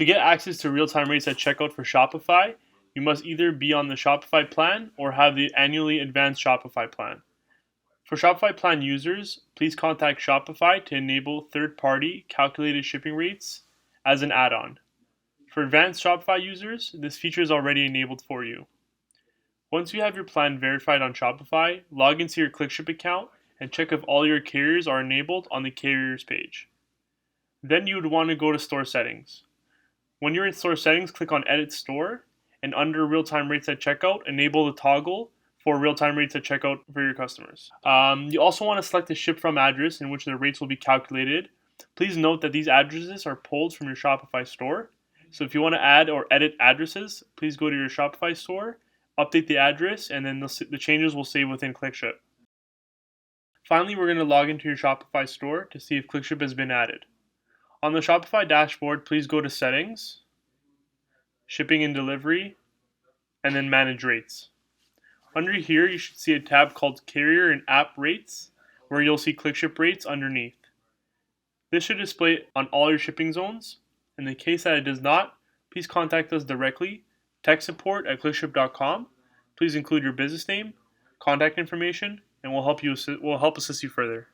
To get access to real-time rates at checkout for Shopify, you must either be on the Shopify plan or have the annually advanced Shopify plan. For Shopify plan users, please contact Shopify to enable third-party calculated shipping rates as an add-on. For advanced Shopify users, this feature is already enabled for you. Once you have your plan verified on Shopify, log into your ClickShip account and check if all your carriers are enabled on the carriers page. Then you would want to go to store settings. When you're in store settings, click on Edit Store, and under real-time rates at checkout, enable the toggle for real-time rates at checkout for your customers. You also want to select the ship from address in which the rates will be calculated. Please note that these addresses are pulled from your Shopify store. So if you want to add or edit addresses, please go to your Shopify store, update the address, and then the changes will save within ClickShip. Finally, we're going to log into your Shopify store to see if ClickShip has been added. On the Shopify dashboard, please go to Settings, Shipping and Delivery, and then Manage Rates. Under here, you should see a tab called Carrier and App Rates, where you'll see ClickShip rates underneath. This should display on all your shipping zones. In the case that it does not, please contact us directly, techsupport@clickship.com. Please include your business name, contact information, and we'll help assist you further.